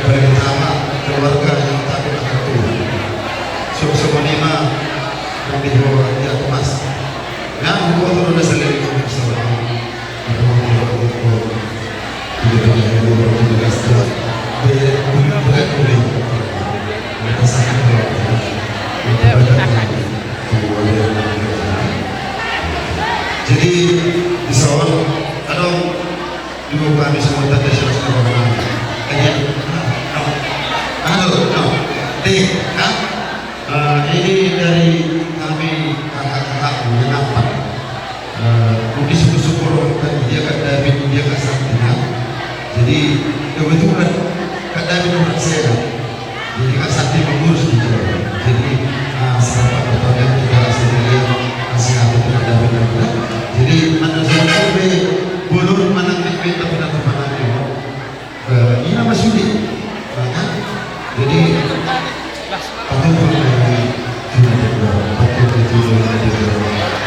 bersama keluarga yang takut akan Tuhan. Suku-suku lima yang dibawa di atas. Yang buat turun sendiri bersama. Jadi di soal kalau dibuka kami semua tadi sudah ini dari kami kakak-kakak mengapa mungkin syukur-syukur dia Kak David dia Kak Santina. Jadi kebetulan Kak David orang saya, jadi Kak Santi mengurus di Jawa. Jadi selama bertahun kita sendiri kasih hati Kak David. Jadi mana sampai boleh mana kita pernah teman ini nama sulit. Jadi patut dari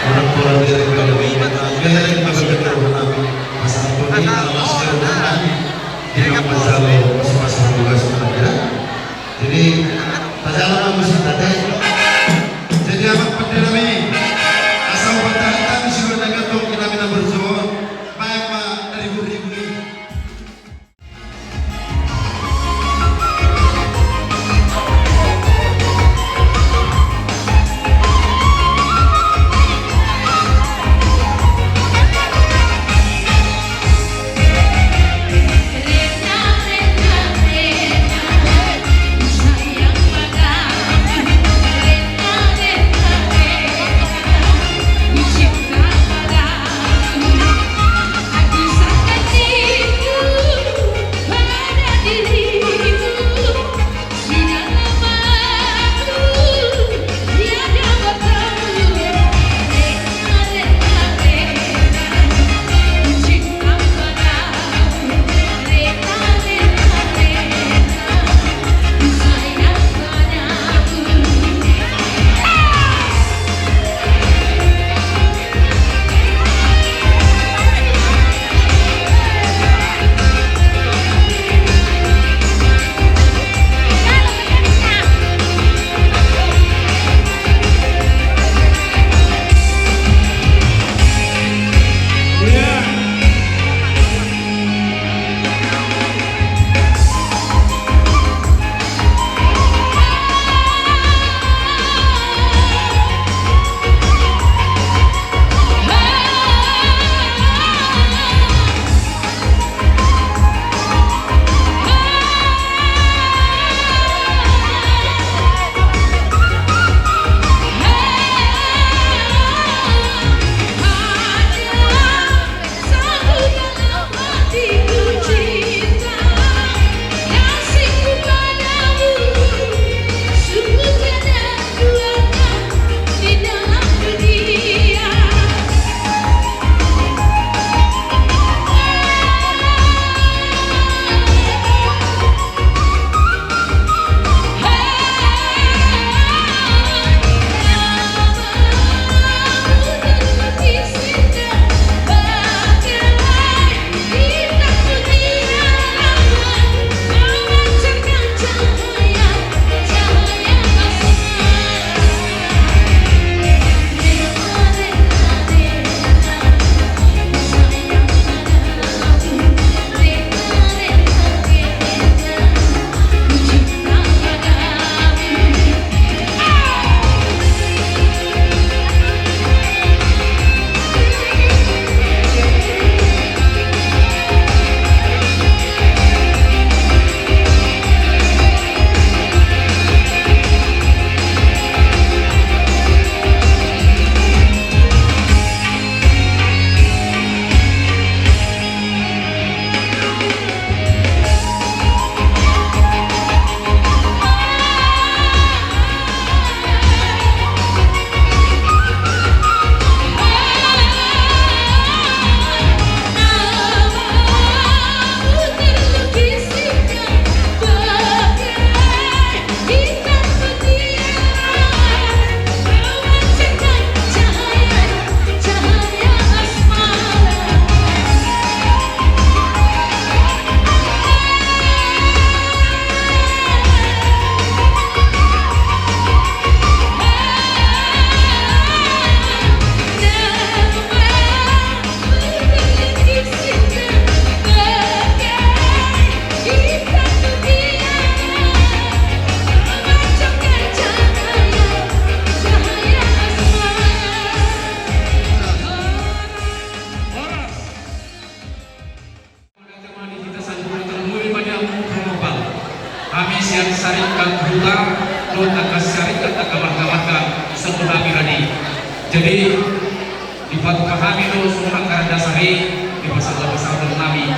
orang tua dari yang berbeda masalah ini masalah yang masalah masalah tugas saja. Jadi pada alam musik tadi jadi apa penderami asal bertahan sudah naga kita minta berjuang baik dari ribu-ribu. Rena, buka lo akan syarikat akan marga-marga satu nabi tadi. Jadi di batu pahami lo semua akan dasari di masalah nabi.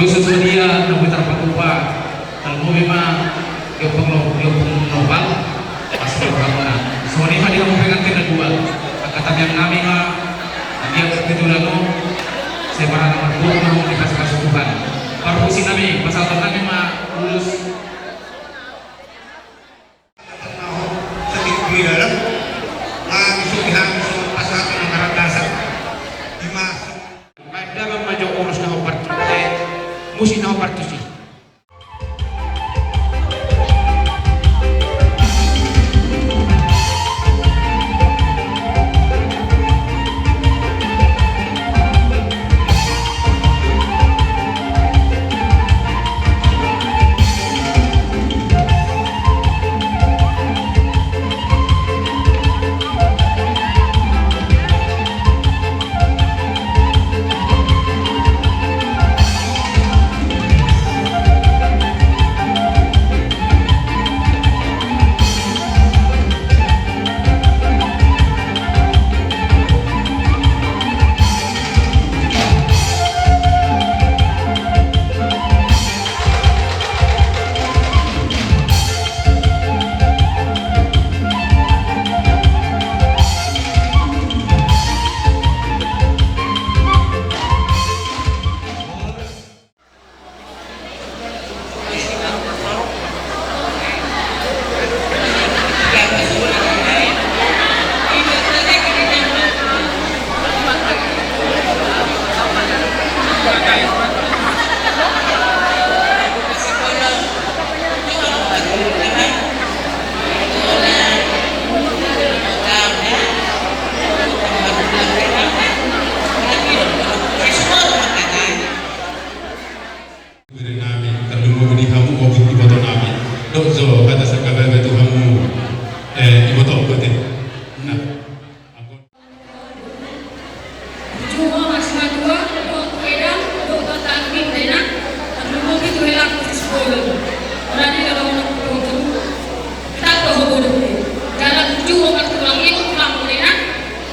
Dosa dia nabi terpakupa kalau memang dia penglobal pasal pertama. Soalnya dia mau pegang kena dua. Kata yang kami mah dia kebetulan saya pernah nomor 2 mau dikasih Tuhan. Baru si kami pasal kami mah lulus sakit di dalam isukihan pasal anggaran dasar dimas dalam maju urus na partai musi na partai.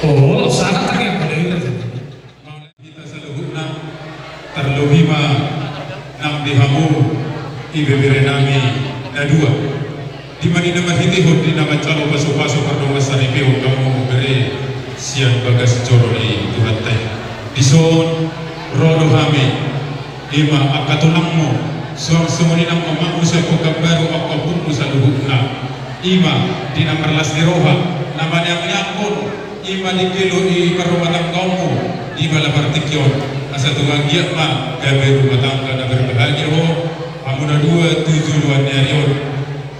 Oh, sangat tak boleh kita seluruh terlebih nam dihamu ibebere nami na dua di mana nama hitihun di nama calo pasu-pasu perdoma saripeo kamu bere sian bagas coro di Tuhan teh di son rodo hami ima akatulangmo suang semuni nam omak usai kokak baru akapun musaluhukna ima di nama las di roha nama yang menyangkut ima di kilo i perumatan kamu ima labartikyon asa tuang giat ma gabe rumah tangga na berbahagia ho amuna 2 7 luan nyarion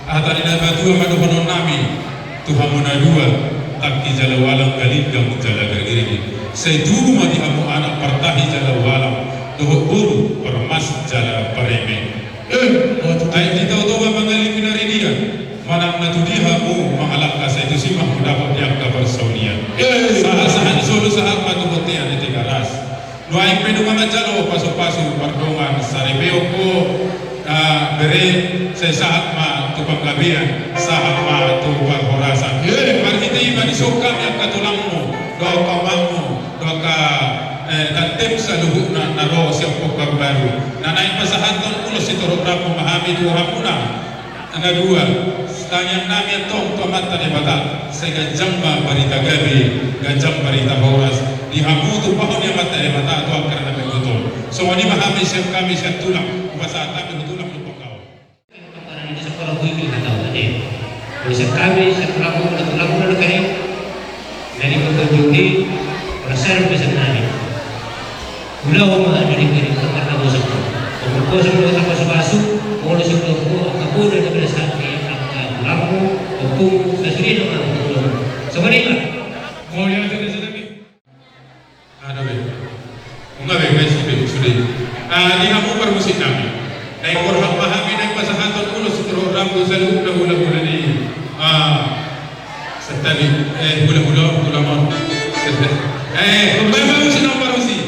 ata di nama 2 maduhonon nami Tuhan muna 2 takki jala walang galindang jala gagiri saya dulu ma di amu anak partahi jala walang doho buru permas jala pareme ay kita utoba mangalim minari dia manang natudihamu mahalak kasa itu simah mendapat yang kabar saunia saha-saha solo saha matuhotean iti garas nuaing pedu mga jalo paso-paso pardongan saripeo ko bere sa saat ma tupang gabian saat ma tupang horasan marhiti iba ni sukam yang katulang mo doa kamang mo doa ka kantip sa lubuk na naro siyang pukang baru nanay pasahaton ulo si turok rapo mahami Tuhan muna ang dua tanyang namin tong tomata ni bata sa gajamba barita gabi gajam barita horas di hamutu pahon yang mata ni bata atau karena begitu so wani mahami siyang kami siyang tulang bahasa kami tulang lupa kau karena ini sekolah gue kata tadi bisa kami sekolah gue tulang gue kaya dari petunjukni perasaan bisa nani ulah mah dari kiri karena gue sekolah kalau gue sekolah masuk kalau sekolah gue aku udah berasa lamu hukum asli dengan hukum sebenarnya mau yang ada sedang ada enggak bebas itu sudah di kamu permusik kami naik korban pahami naik pasahaton ulo setelah orang berselu hula-hula ni setali hula-hula mon kembali musik nomor musik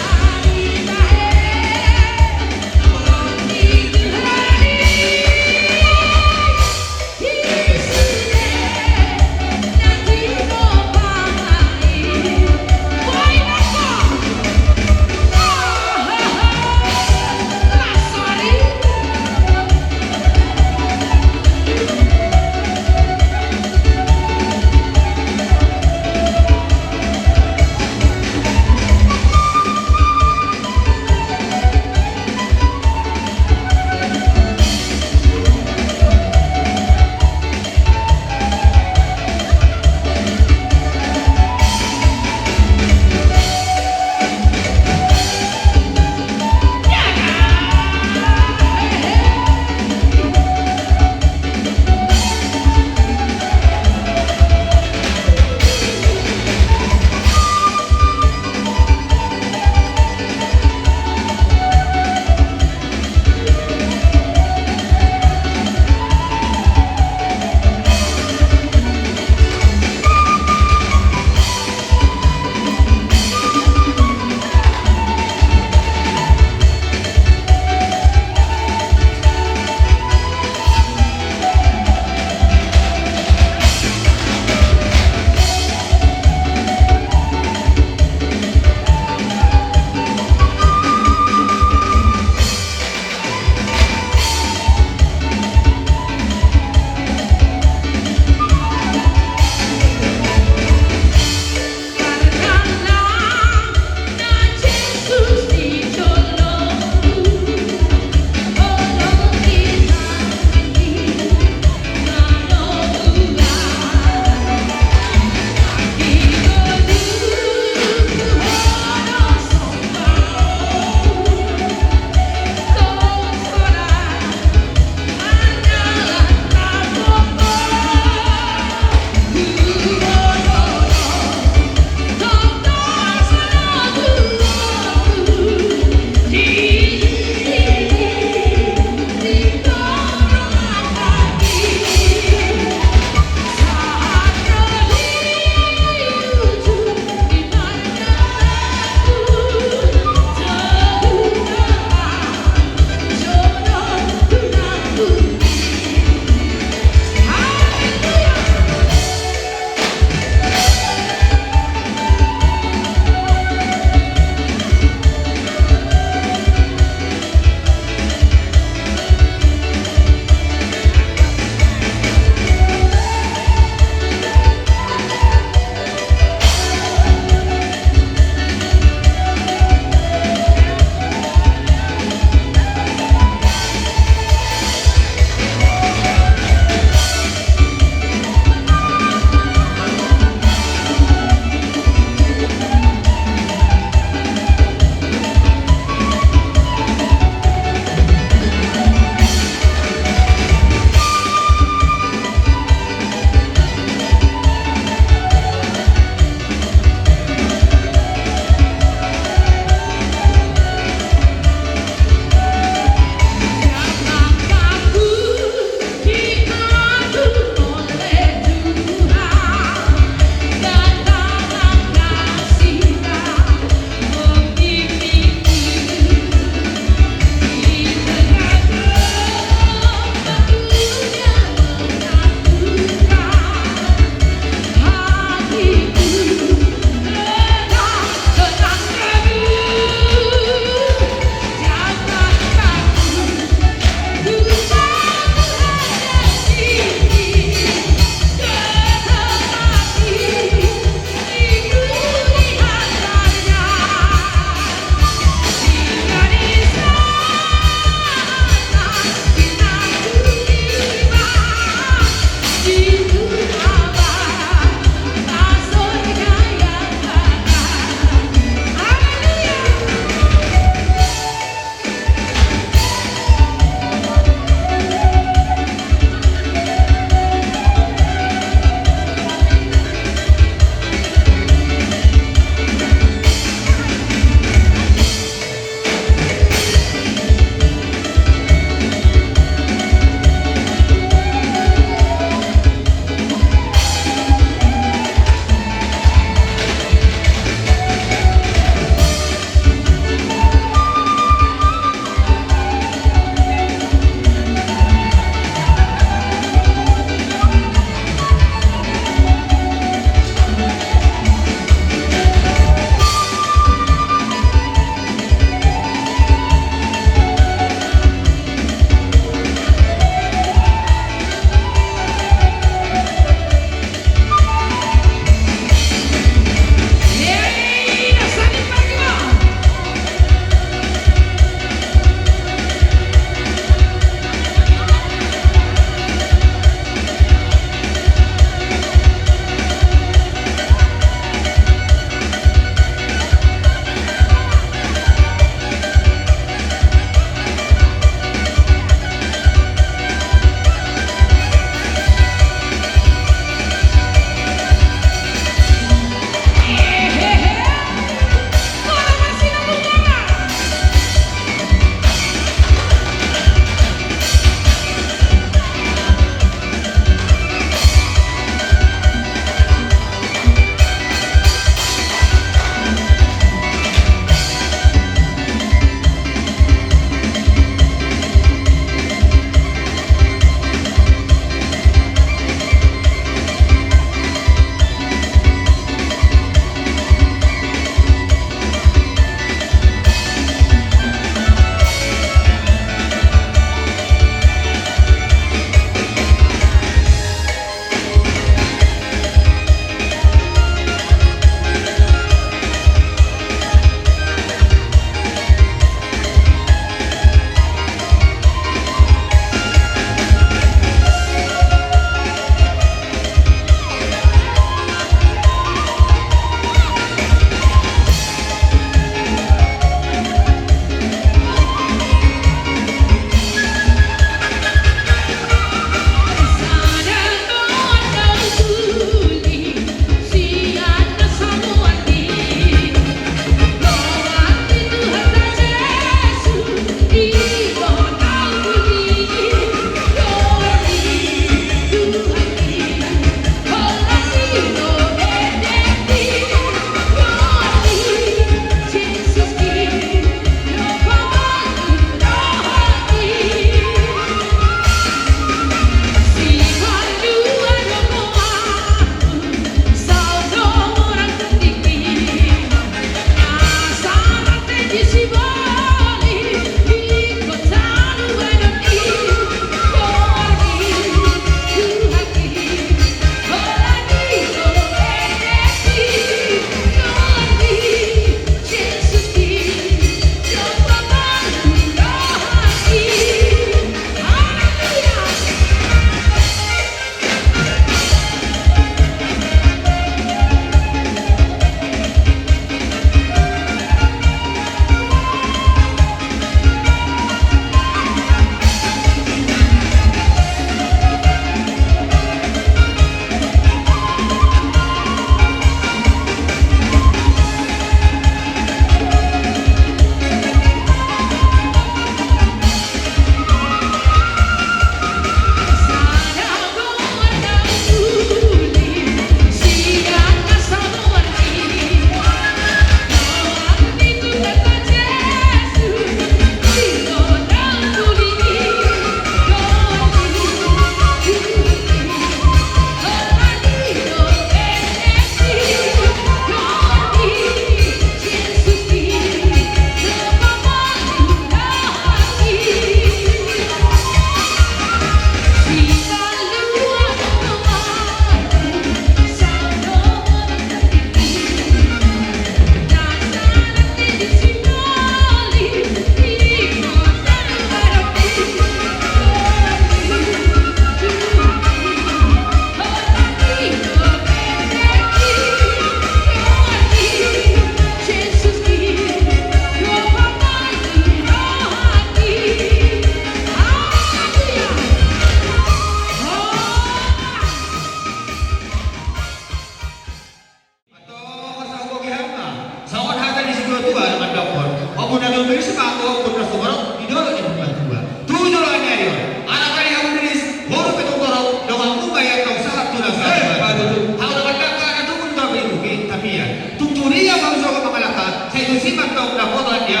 dua naman doktor. O muna doon beri sepatu, pun kasumaro, idolo niya pagbantua. Tuyo lang niya yun. Anak kali ako bilis, horo petong toro, dawang mubay at usaha tulang sa pagbantua. Ako naman kakak, ito kung dapat ibukit, tapi ya, tutuliya bang sa mga malaka, sa ito simak daw na boto at niya,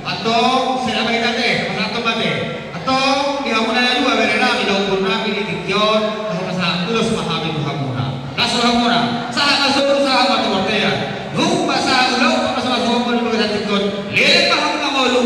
atau saya bagi tadi, satu mati. Atau dia muna dua berena minum purna ini dikion, atau masa terus memahami Muhammad. Nasur Muhammad, sahaja nasur sahaja mati mati ya. Lu masa ulau masa Muhammad berkata dikion, lele paham kamu lu.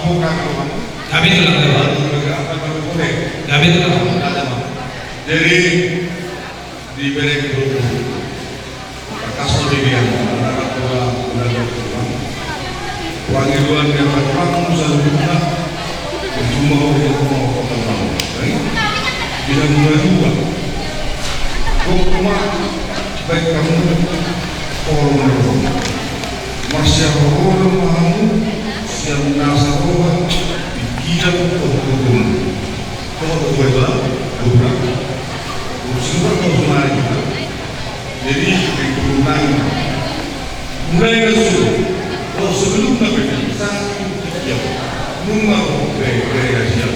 bukan kamu. Kami telah Baru juga apa baru boleh. kami telah Ada mah. Jadi diberi dulu. Kasih dia antara dua wangian yang berkurang sesungguhnya cuma orang mau ketemu. Bila mulai dua, rumah baik kamu orang masih orang mahu siap nasa orang pikiran orang kalau dua itu dua semua semua kita jadi keturunan mulai masuk kalau sebelum nabi satu ya rumah gaya siap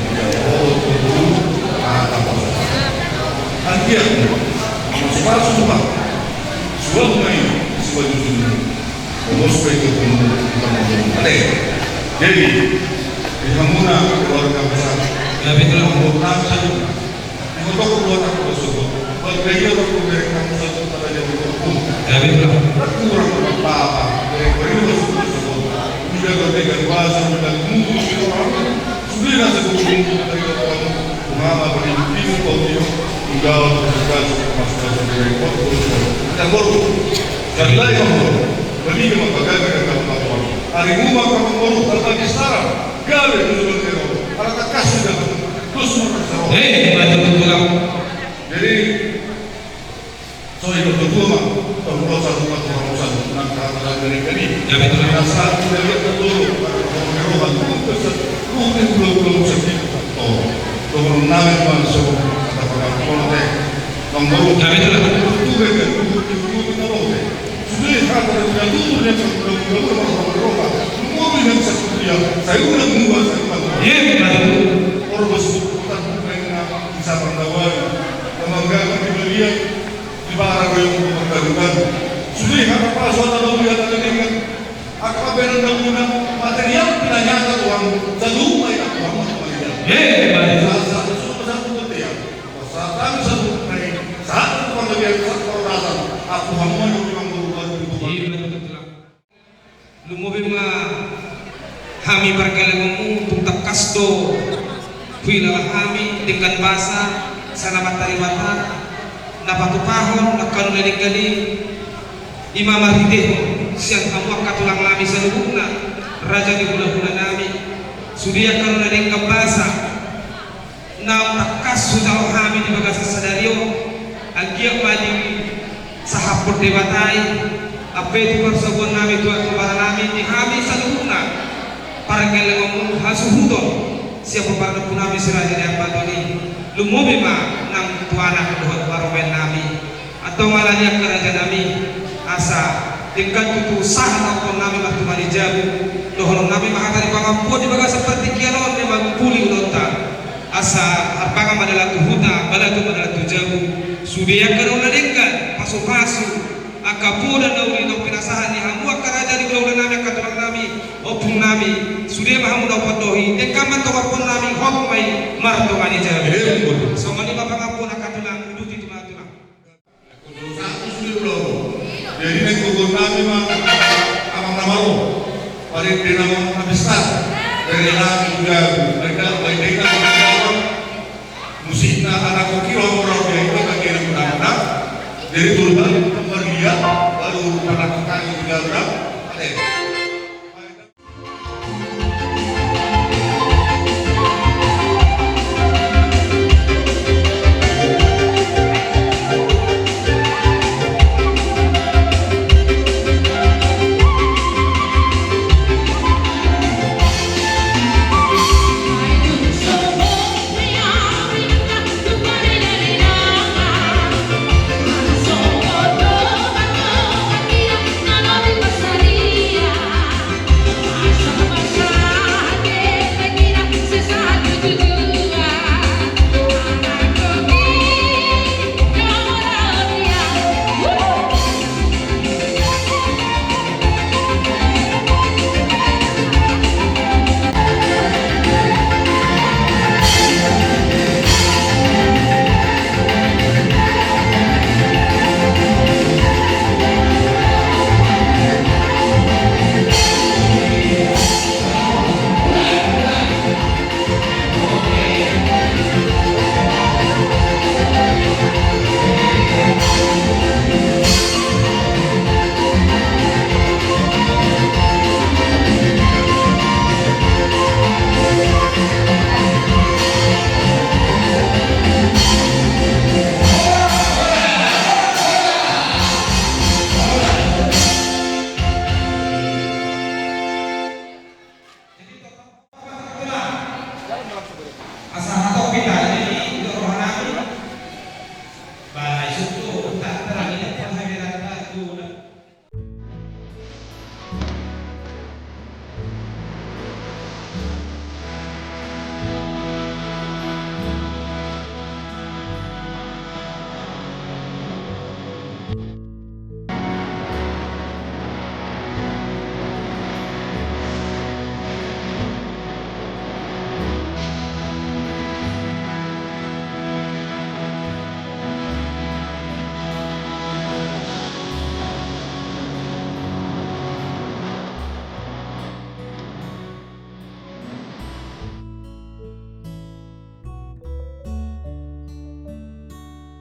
apa Antiak, masuk semua, semua main, semua jujur, ngomong sebagai kita ada. Jadi di Hamuna keluarga besar, kami telah mengulang satu, mengutuk keluarga tersebut. Berbeda berbeda kamu satu pada jadi hukum. kami telah Kurang apa-apa dari tersebut. Sudah berbeda bahasa dan mungkin sudah rasa hukum dari kamu. Mama beribu kau Tinggal bertugas masuk dari kota dan baru dan lain baru beli memang bagaimana kata kawan hari rumah kamu baru tanpa sekarang gawe dulu dulu kalau tak kasih dah terus merasa betul. jadi soal itu betul mah kalau satu orang satu nak kata dari kami kami telah satu dari itu dulu orang itu mungkin belum sedikit kalau nama masuk nomor kami telah material penanyaan uang satu aku hamuan yang berubah lumobe mga hami barkalamu tuntak kasto huila hami dengan basa sana matariwata napatupahon nakano na gali imamarideho siyang amuak katulang lami sa lubuna raja di hula-hula nami sudia kano na dengan basa na takas sudah hami di bagasa sadario agiyak mali sahapur dewatai apa itu persebuan nami tuan kepada nami di hami saluhuna para kelengong hasuhudon siapa para punami siraja yang badoni lumobe ma nang tuana kedua baromen nami atau malahnya kerajaan nami asa tingkat tutu sah atau nami waktu mari jabu dohon nami mahatari pangampu di baga seperti kianon memang puli ulota asa harpangan adalah tuhuta balatu adalah tujabu sudia karuna dengan pasu-pasu akapuda na uli na pinasahan ni hamu akaraja di gawla nami katulang nami opung nami sudia mahamu na patohi tengkaman to kapon nami hokmay marto ani jabe so mani mapangapun akatulang uduti tumatulang satu sudah jadi nek gugur nami mah amang namaro paling dinamang besar dari nami juga mereka mereka musikna anak kecil orang dia itu kaki mudah-mudah dari turban kemudian baru melakukan juga berapa